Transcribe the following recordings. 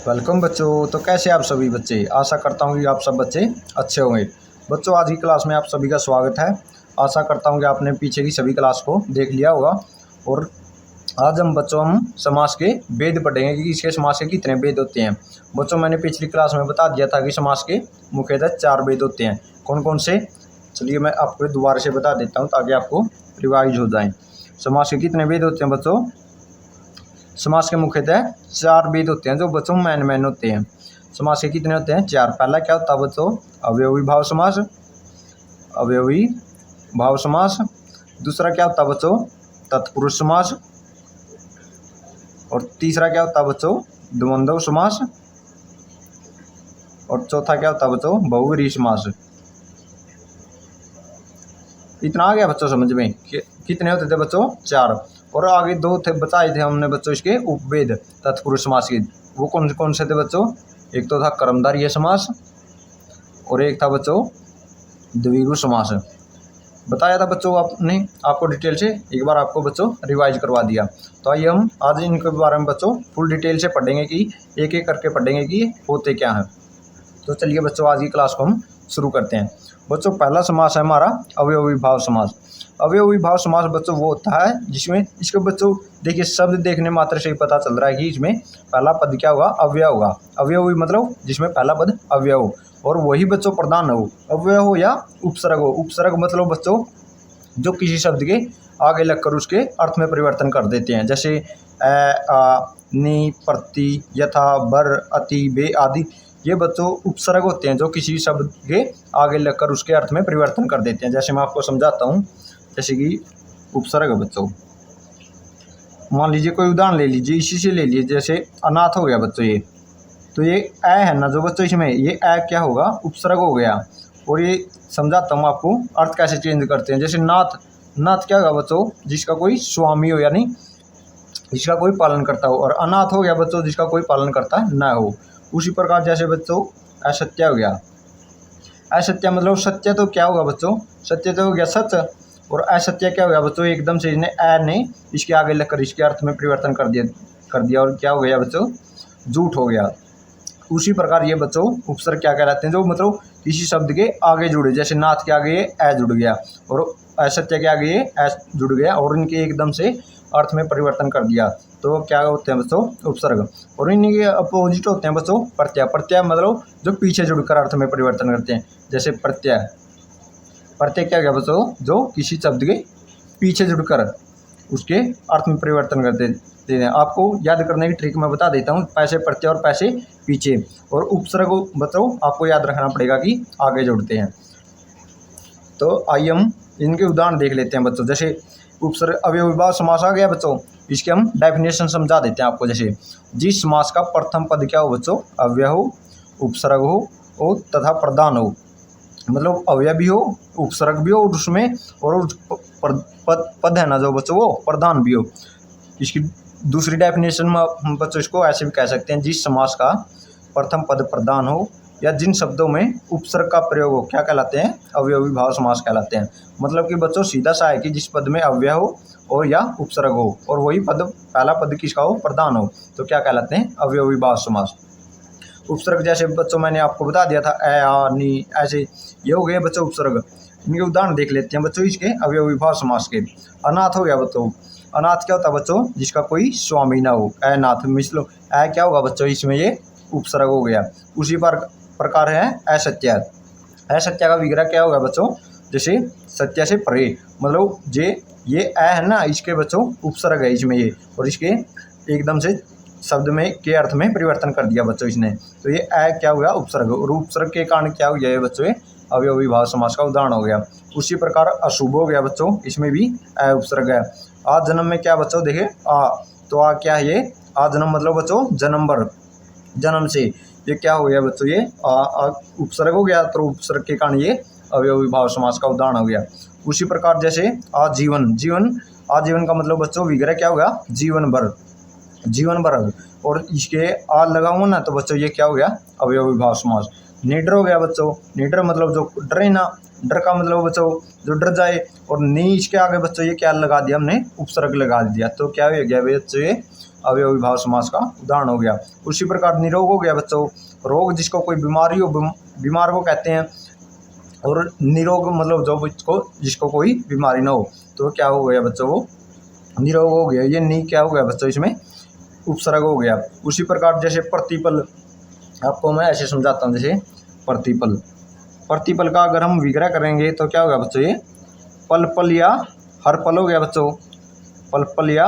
Welcome बच्चों। तो कैसे आप सभी बच्चे, आशा करता हूँ कि आप सब बच्चे अच्छे होंगे। बच्चों आज की क्लास में आप सभी का स्वागत है। आशा करता हूँ कि आपने पीछे की सभी क्लास को देख लिया होगा। और आज हम समास के वेद पढ़ेंगे कि इसके समास के कितने वेद होते हैं। बच्चों मैंने पिछली क्लास में बता दिया था कि समास के मुख्यतः 4 वेद होते हैं। कौन कौन से, चलिए मैं आपको दोबारा से बता देता हूँ ताकि आपको रिवाइज हो जाए। समास के कितने वेद होते हैं बच्चों? समास के मुख्यतः 4 वेद होते हैं जो बच्चों मैन होते हैं। समास के कितने होते हैं? 4। पहला क्या होता है बच्चों? अवयवी भाव समास। अवयवी भाव समास। दूसरा क्या होता है बच्चों? तत्पुरुष समास। और तीसरा क्या होता है बच्चों? द्वंद्व समास। और चौथा क्या होता है बच्चों? बहुव्रीहि समास। इतना आ गया बच्चों समझ में? कितने होते थे बच्चों? 4। और आगे 2 थे बताए थे हमने बच्चों इसके उपवेद तत्पुरुष समास के। वो कौन कौन से थे बच्चों? एक तो था कर्मधारय समास और एक था बच्चों द्विगु समास। बताया था बच्चों आपने, आपको डिटेल से एक बार आपको बच्चों रिवाइज करवा दिया। तो आइए हम आज इनके बारे में बच्चों फुल डिटेल से पढ़ेंगे कि एक एक करके पढ़ेंगे कि होते क्या हैं। तो चलिए बच्चों आज की क्लास को हम शुरू करते हैं। बच्चों पहला समास है हमारा अवयवी भाव समास। अवयवी भाव समास बच्चों वो होता है जिसमें इसके बच्चों देखिए शब्द देखने मात्र से ही पता चल रहा है कि इसमें पहला पद क्या होगा? अव्यय होगा। अवयवी मतलब जिसमें पहला पद अव्यय हो और वही बच्चों प्रधान हो, अव्यय हो या उपसर्ग हो। उपसर्ग मतलब बच्चों जो किसी शब्द के आगे लगकर उसके अर्थ में परिवर्तन कर देते हैं, जैसे आ, नि, प्रति, यथा, बर, अति, बे आदि। ये बच्चों उपसर्ग होते हैं जो किसी शब्द के आगे लगकर उसके अर्थ में परिवर्तन कर देते हैं। जैसे मैं आपको समझाता हूँ, जैसे कि उपसर्ग बच्चों मान लीजिए कोई उदाहरण ले लीजिए, इसी से ले लीजिए। जैसे अनाथ हो गया बच्चों ये, तो ये ए है ना जो बच्चों इसमें, ये ए क्या होगा? उपसर्ग हो गया। और ये समझाता हूँ आपको अर्थ कैसे चेंज करते हैं। जैसे नाथ, नाथ क्या होगा बच्चों? जिसका कोई स्वामी हो यानी जिसका कोई पालन करता हो। और अनाथ हो गया बच्चों जिसका कोई पालन करता न हो। उसी प्रकार जैसे बच्चों असत्य हो गया। असत्य मतलब सत्य तो क्या होगा बच्चों? सत्य तो हो गया सच। और असत्य क्या हो गया बच्चों? एकदम से इसने ए ने इसके आगे लगकर इसके अर्थ में परिवर्तन कर दिया और क्या हो गया बच्चों? झूठ हो गया। उसी प्रकार ये बच्चों उपसर्ग क्या कहलाते हैं? जो मतलब किसी शब्द के आगे जुड़े, जैसे नाथ के आगे ये ए जुड़ गया और असत्य के आगे ये ए जुड़ गया और इनके एकदम से अर्थ में परिवर्तन कर दिया, तो क्या होते हैं बच्चों? उपसर्ग। और इनके अपोजिट होते हैं बच्चों प्रत्यय। प्रत्यय मतलब जो पीछे जुड़कर अर्थ में परिवर्तन करते हैं, जैसे प्रत्यय। प्रत्यय क्या गया बच्चों? जो किसी शब्द के पीछे जुड़कर उसके अर्थ में परिवर्तन करते हैं। आपको याद करने की ट्रिक मैं बता देता हूँ, पैसे प्रत्यय और पैसे पीछे। और उपसर्ग बच्चों आपको याद रखना पड़ेगा कि आगे जुड़ते हैं। तो आइए हम इनके उदाहरण देख लेते हैं बच्चों। जैसे उपसर्ग अवयवी भाव समास आ गया बच्चों, इसके हम डेफिनेशन समझा देते हैं आपको। जैसे जिस समास का प्रथम पद क्या हो बच्चों? अव्यय हो, उपसर्ग हो तथा प्रधान हो। मतलब अव्यय भी हो, उपसर्ग भी हो और उसमें और पद है ना जो बच्चों वो प्रधान भी हो। इसकी दूसरी डेफिनेशन में हम बच्चों इसको ऐसे भी कह सकते हैं, जिस समास का प्रथम पद प्रधान हो या जिन शब्दों में उपसर्ग का प्रयोग हो क्या कहलाते हैं? अवयवी भाव समास कहलाते हैं। मतलब कि बच्चों सीधा सा है कि जिस पद में अव्यय हो और या उपसर्ग हो और वही पद पहला पद किसका हो? प्रधान हो, तो क्या कहलाते हैं? अवयवी भाव समास। उपसर्ग जैसे बच्चों मैंने आपको बता दिया था ए, आ, नी, ऐसे ये हो गए बच्चों उपसर्ग। इनके उदाहरण देख लेते हैं बच्चों इसके अवयवी भाव समास के। अनाथ हो गया बच्चों। अनाथ क्या होता है बच्चों? जिसका कोई स्वामी ना हो। अनाथ मिसलो ए क्या होगा बच्चों? इसमें ये उपसर्ग हो गया। उसी प्रकार है असत्य। असत्य का विग्रह क्या होगा बच्चों? जैसे सत्य से परे, मतलब ये ए है ना, इसके बच्चों उपसर्ग है इसमें ये, और इसके एकदम से शब्द में के अर्थ में परिवर्तन कर दिया बच्चों इसने, तो ये ए क्या हो गया? उपसर्ग। और उपसर्ग के कारण क्या हो गया ये बच्चों? अवयवी भाव समास का उदाहरण हो गया। उसी प्रकार अशुभ हो गया बच्चों, इसमें भी ए उपसर्ग है। आ जन्म में क्या बच्चों? देखिए आ, तो आ क्या है ये? आ जन्म मतलब बच्चों जन्म बर, जन्म से। ये क्या हो गया बच्चों? ये उपसर्ग हो गया, तो उपसर्ग के कारण ये अवयवी भाव समास का उदाहरण हो गया। उसी प्रकार जैसे आजीवन, आजीवन का मतलब बच्चों विग्रह क्या होगा? जीवन भर, जीवन भर। और इसके आ लगा हुआ ना, तो बच्चों ये क्या हो गया? अवयवी भाव समास। निडर हो गया बच्चों। निडर मतलब जो डरे ना, डर का मतलब बच्चों जो डर जाए। और नी इसके आगे बच्चों ये क्या लगा दिया हमने? उपसर्ग लगा दिया, तो क्या हो गया बच्चों? ये अवयवी भाव समास का उदाहरण हो गया। उसी प्रकार निरोग हो गया बच्चों, रोग जिसको कोई बीमारी हो, बीमार को कहते हैं, और निरोग मतलब जो जिसको कोई बीमारी ना हो, तो क्या हो गया बच्चों, वो निरोग हो गया। ये नी क्या हो गया बच्चों, इसमें उपसर्ग हो गया। उसी प्रकार जैसे प्रतिपल, आपको मैं ऐसे समझाता हूँ, जैसे प्रतिपल, प्रतिपल का अगर हम विग्रह करेंगे तो क्या होगा बच्चों, ये पल पल या हर पल हो गया बच्चों, पल पल या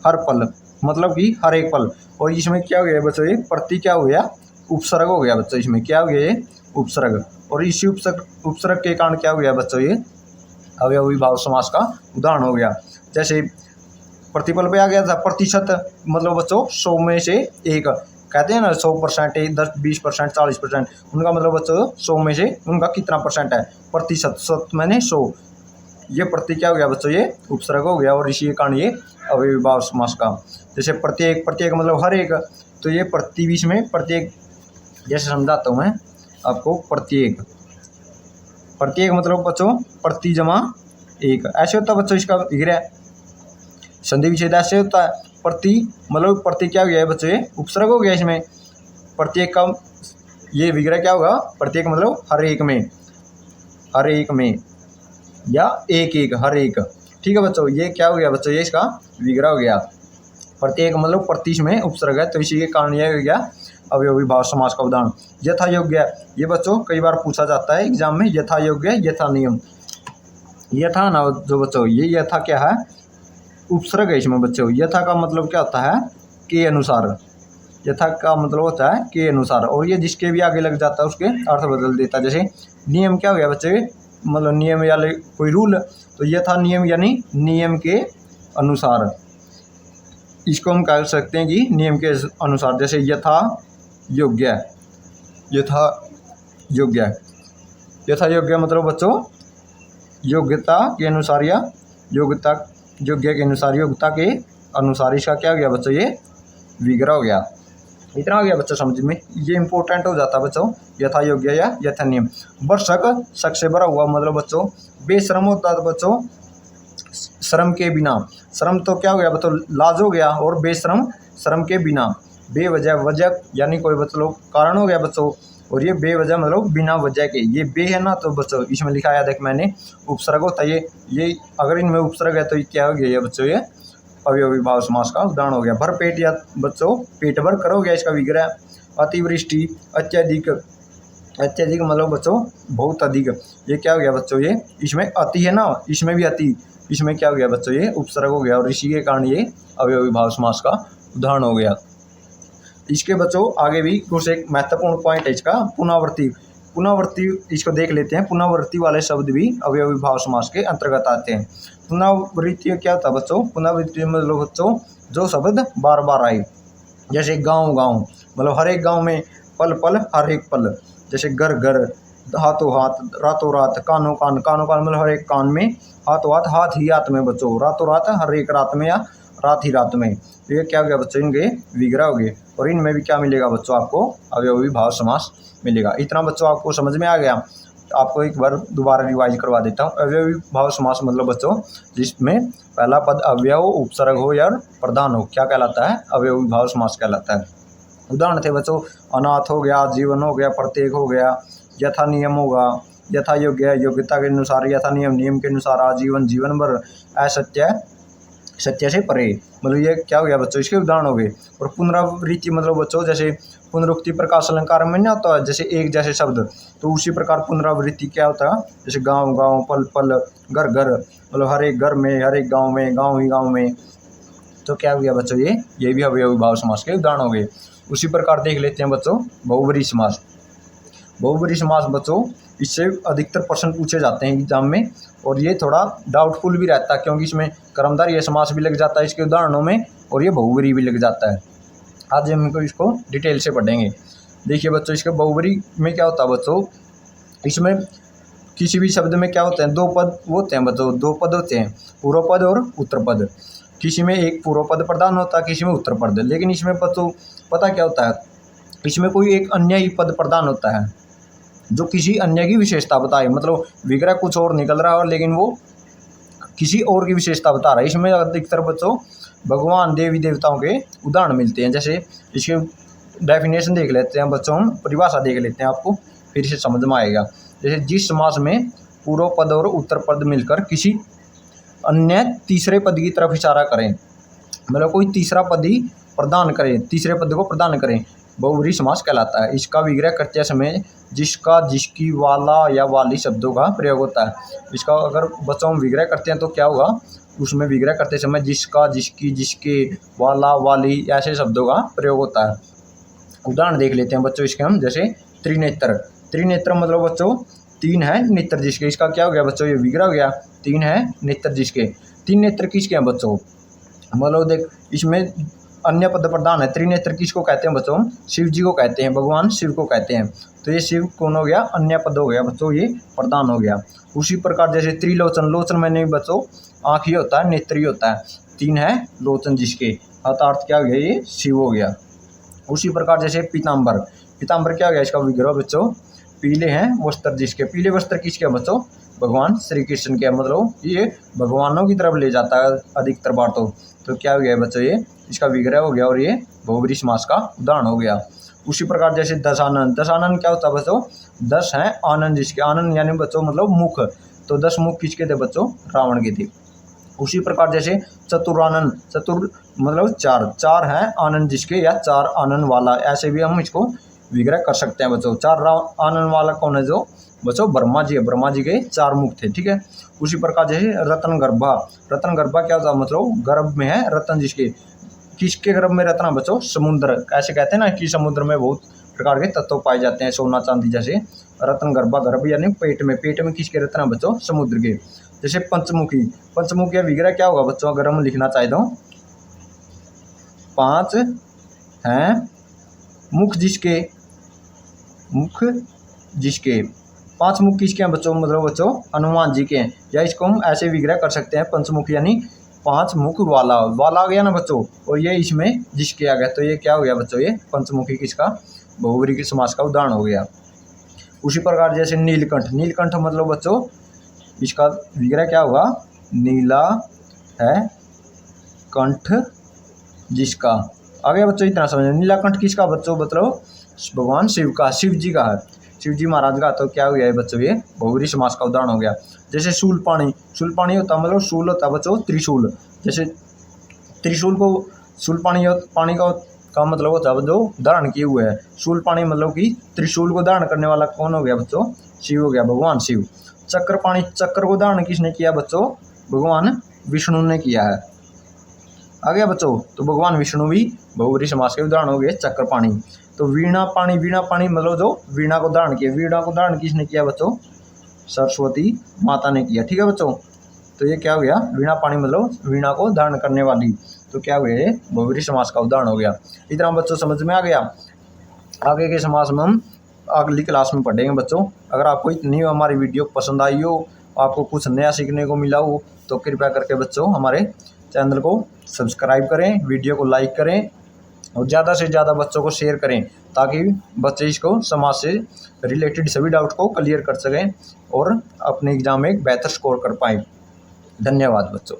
हर पल मतलब कि हर एक पल। और इसमें क्या हो गया बच्चों, ये प्रति क्या हो गया, उपसर्ग हो गया बच्चों, इसमें क्या हो गया, ये उपसर्ग। और इसी उपसर्ग के कारण क्या हो गया बच्चों, ये अवयवी भाव समास का उदाहरण हो गया। जैसे प्रतिपल पे आ गया था प्रतिशत, मतलब बच्चों 100 में से एक, कहते हैं ना 100%, 10, 20%, 40%, उनका मतलब बच्चों 100 में से उनका कितना परसेंट है, प्रतिशत, 100 मैंने 100, ये प्रति क्या हो गया बच्चों, ये उपसर्ग हो गया। और इसी के कारण ये अवयवी भाव समास का। जैसे प्रत्येक, प्रत्येक मतलब हर एक, तो ये प्रति बीच में प्रत्येक, जैसे समझाता हूँ मैं आपको, प्रत्येक, प्रत्येक मतलब बच्चों प्रति जमा एक, ऐसे होता है बच्चों इसका विग्रह, संधि विच्छेद ऐसे होता है। प्रति मतलब प्रति क्या हो गया है बच्चों, ये उपसर्ग हो गया इसमें, प्रत्येक का ये विग्रह क्या होगा, प्रत्येक मतलब हर एक में, हर एक में या एक एक, हर एक, ठीक है बच्चों। ये क्या हो गया बच्चों, ये इसका विग्रह हो गया। प्रत्येक मतलब प्रति में उपसर्ग है, तो इसी के कारण यह हो गया अवयवी भाव समास का उदाहरण। यथा योग्य, ये बच्चों कई बार पूछा जाता है एग्जाम में, यथा योग्य, यथा नियम। यथा ना जो बच्चों, ये यथा क्या है, उपसर्ग है इसमें बच्चों। यथा का मतलब क्या होता है, के अनुसार, यथा का मतलब होता है के अनुसार, और ये जिसके भी आगे लग जाता है उसके अर्थ बदल देता है। जैसे नियम क्या हो गया बच्चे, मतलब नियम या कोई रूल, तो यथा नियम यानी नियम के अनुसार, इसको हम कह सकते हैं कि नियम के अनुसार। जैसे यथा योग्य, यथा योग्य, यथा योग्य मतलब बच्चों योग्यता के अनुसार या योग्यता, योग्य के अनुसार, योग्यता के अनुसार, इसका क्या हो गया बच्चों, ये विग्रह हो गया। इतना हो गया बच्चों समझ में, ये इंपॉर्टेंट हो जाता है बच्चों, यथा योग्य या यथा नियम। वर्षक, शक से भरा हुआ मतलब बच्चों बेशरम होता है बच्चों, श्रम के बिना, श्रम तो क्या हो गया बच्चों, लाज हो गया, और बेशरम श्रम के बिना, बेवजह, वजह यानी कोई मतलब कारण हो गया बच्चों, और ये बेवजह मतलब बिना वजह के, ये बे है ना, तो बच्चों इसमें लिखा है देख मैंने, उपसर्ग होता है ये अगर इनमें उपसर्ग है तो ये क्या हो गया बच्चों, ये अवयवी भाव समास का उदाहरण हो गया। भर पेट या बच्चों पेट भर कर हो गया इसका विग्रह। अतिवृष्टि, अत्यधिक, अत्यधिक मतलब बच्चों बहुत अधिक, ये क्या हो गया बच्चों, ये इसमें अति है ना, इसमें भी अति, इसमें क्या हो गया बच्चों, ये उपसर्ग हो गया, और इसी के कारण ये अवयवी भाव समास का उदाहरण हो गया। इसके बच्चों आगे भी कुछ एक महत्वपूर्ण पॉइंट है इसका, पुनरावृत्ति, पुनरावृत्ति इसको देख लेते हैं। पुनरावृत्ति वाले शब्द भी अवयवी भाव समास के अंतर्गत आते हैं। पुनरावृत्ति क्या होता है बच्चों, पुनरावृत्ति मतलब बच्चों जो शब्द बार बार आए, जैसे गांव गांव मतलब हर एक गांव में, पल पल हर एक पल, जैसे घर घर, हाथों हाथ, रातों रात, कानों कान, कानों कान मतलब हर एक कान में, हाथों हाथ, हाथ ही हाथ में बच्चों, रातों रात, हर एक रात में या रात ही रात में, तो ये क्या हो गया बच्चों, इनके विग्रह हो गए। और इनमें भी क्या मिलेगा बच्चों, आपको अवयवी भाव समास मिलेगा। इतना बच्चों आपको समझ में आ गया। आपको एक बार दोबारा रिवाइज करवा देता हूँ। अवयवी भाव समास मतलब बच्चों जिसमें पहला पद अव्यय हो, उपसर्ग हो या प्रधान हो, क्या कहलाता है, अवयवी भाव समास कहलाता है। उदाहरण थे बच्चों, अनाथ हो गया, जीवन हो गया, प्रत्येक हो गया, यथा नियम होगा, यथा योग्य योग्यता के अनुसार, यथा नियम नियम के अनुसार, आजीवन जीवन भर, असत्य सत्य से परे, मतलब ये क्या हो गया बच्चों, इसके उदाहरण हो गए। और पुनरावृत्ति मतलब बच्चों जैसे पुनरुक्ति प्रकाश अलंकार में नहीं होता है जैसे एक जैसे शब्द, तो उसी प्रकार पुनरावृत्ति क्या होता है, जैसे गांव गांव, पल पल, घर घर मतलब हर एक घर में, हर एक गांव में, गांव ही गांव में, तो क्या हो गया बच्चों, ये भी अवयवी भाव समास के उदाहरण हो गए। उसी प्रकार देख लेते हैं बच्चों बहुब्रीहि समास। बहुब्रीहि समास बच्चों इससे अधिकतर प्रश्न पूछे जाते हैं एग्जाम में, और ये थोड़ा डाउटफुल भी रहता है क्योंकि इसमें कर्मधारय ये समास भी लग जाता है इसके उदाहरणों में, और ये बहुब्रीहि भी लग जाता है। आज हम इसको डिटेल से पढ़ेंगे। देखिए बच्चों इसके बहुब्रीहि में क्या होता है बच्चों, इसमें किसी भी शब्द में क्या होते हैं, दो पद होते हैं बच्चों, दो पद होते हैं, पूर्व पद और उत्तर पद। किसी में एक पूर्व पद प्रधान होता है, किसी में उत्तर पद, लेकिन इसमें बच्चों पता क्या होता है, इसमें कोई एक अन्य ही पद प्रधान होता है जो किसी अन्य की विशेषता बताए, मतलब विग्रह कुछ और निकल रहा है और लेकिन वो किसी और की विशेषता बता रहा है। इसमें अधिकतर बच्चों भगवान देवी देवताओं के उदाहरण मिलते हैं। जैसे इसके डेफिनेशन देख लेते हैं बच्चों, हम परिभाषा देख लेते हैं, आपको फिर से समझ में आएगा। जैसे जिस समास में पूर्व पद और उत्तर पद मिलकर किसी अन्य तीसरे पद की तरफ इशारा करें, मतलब कोई तीसरा पद ही प्रदान करें, तीसरे पद को प्रदान करें, बहुब्रीहि समास कहलाता है। इसका विग्रह करते समय जिसका, जिसकी, वाला या वाली शब्दों का प्रयोग होता है। इसका अगर बच्चों हम विग्रह करते हैं तो क्या होगा, उसमें विग्रह करते समय जिसका, जिसकी, जिसके, वाला, वाली ऐसे शब्दों का प्रयोग होता है। उदाहरण देख लेते हैं बच्चों इसके हम। जैसे त्रिनेत्र, त्रिनेत्र मतलब बच्चों तीन है नेत्र जिसके, इसका क्या हो गया बच्चों, ये विग्रह हो गया। तीन है नेत्र जिसके, तीन नेत्र किसके हैं बच्चों, मतलब देख इसमें अन्य पद प्रधान है। त्रिनेत्र किसको कहते हैं बच्चों, शिव जी को कहते हैं, भगवान शिव को कहते हैं। तो ये शिव कौन हो गया, अन्य पद हो गया बच्चों, ये प्रधान हो गया। उसी प्रकार जैसे त्रिलोचन, लोचन में नहीं बच्चों आँख ही होता है, नेत्र ही होता है। तीन है लोचन जिसके, अर्थ क्या हो गया, ये शिव हो गया। उसी प्रकार जैसे पीताम्बर, पीताम्बर क्या हो गया, इसका विग्रह बच्चों पीले हैं वस्त्र जिसके, पीले वस्त्र किसके बच्चों, भगवान श्री कृष्ण के, मतलब ये भगवानों की तरफ ले जाता है अधिकतर बार तो क्या हो गया बच्चों, ये इसका विग्रह हो गया और ये बहुब्रीहि समास का उदाहरण हो गया। उसी प्रकार जैसे दशानन, दशानन क्या होता है बच्चों, 10 हैं आनंद जिसके, आनंद यानी बच्चों मतलब मुख, तो 10 मुख किसके थे बच्चों, रावण के थे। उसी प्रकार जैसे चतुरानन, चतुर मतलब चार, चार हैं आनंद जिसके या चार आनंद वाला, ऐसे भी हम इसको विग्रह कर सकते हैं बच्चों। चार आनंद वाला कौन है, जो बच्चों ब्रह्मा जी है, ब्रह्मा जी के 4 मुख थे, ठीक है। उसी प्रकार जैसे रत्न गर्भा, रत्न गर्भा क्या होता है, मतलब गर्भ में है रत्न जिसके, किसके गर्भ में रत्न बच्चों, समुद्र, ऐसे कहते हैं ना कि समुद्र में बहुत प्रकार के तत्व पाए जाते हैं, सोना चांदी जैसे। रत्न गर्भा, गर्भ यानी पेट में, पेट में किसके रत्न है बच्चों, समुद्र के। जैसे पंचमुखी, पंचमुखी विग्रह क्या होगा बच्चों, अगर हम लिखना चाहे तो 5 हैं मुख जिसके, मुख जिसके, 5 मुख किसके हैं बच्चों, मतलब बच्चों हनुमान जी के हैं। या इसको हम ऐसे विग्रह कर सकते हैं, पंचमुख यानी 5 मुख वाला, वाला आ गया ना बच्चों, और ये इसमें जिसके आ गया, तो ये क्या हो गया बच्चों, ये पंचमुखी किसका, बहुब्रीहि समास का उदाहरण हो गया। उसी प्रकार जैसे नीलकंठ, नीलकंठ मतलब बच्चों इसका विग्रह क्या होगा, नीला है कंठ जिसका, आ गया बच्चों, इतना समझ। नीलाकंठ किसका बच्चों, मतलब भगवान शिव का, शिव जी का है, शिव जी महाराज का। तो क्या हो गया है बच्चों, ये बहुब्रीहि समास का उदाहरण हो गया। जैसे शूलपाणी, शूलपाणी होता मतलब शूल होता है बच्चों त्रिशूल, जैसे त्रिशूल को शूलपाणी, पानी का मतलब होता है जो धारण किए हुए है। शूलपाणी मतलब कि त्रिशूल को धारण करने वाला कौन हो गया बच्चों, शिव हो गया, भगवान शिव। चक्रपाणी, चक्र को धारण किसने किया बच्चों, भगवान विष्णु ने किया है, आ गया बच्चों। तो भगवान विष्णु भी बहुब्रीहि समास के उदाहरण हो गए चक्रपाणी। तो वीणा पाणी, वीणा पाणी मतलब जो वीणा को धारण किया, वीणा को धारण किसने किया बच्चों, सरस्वती माता ने किया, ठीक है बच्चों। तो ये क्या हो गया, वीणा पाणी मतलब वीणा को धारण करने वाली, तो क्या हो गया, ये बहुब्रीहि समास का उदाहरण हो गया। इतना बच्चों समझ में आ गया। आगे के समास में हम अगली क्लास में पढ़ेंगे बच्चों। अगर आपको इतनी हमारी वीडियो पसंद आई हो, आपको कुछ नया सीखने को मिला हो, तो कृपया करके बच्चों हमारे चैनल को सब्सक्राइब करें, वीडियो को लाइक करें और ज़्यादा से ज़्यादा बच्चों को शेयर करें, ताकि बच्चे इसको समाज से रिलेटेड सभी डाउट को क्लियर कर सकें और अपने एग्जाम में एक बेहतर स्कोर कर पाएँ। धन्यवाद बच्चों।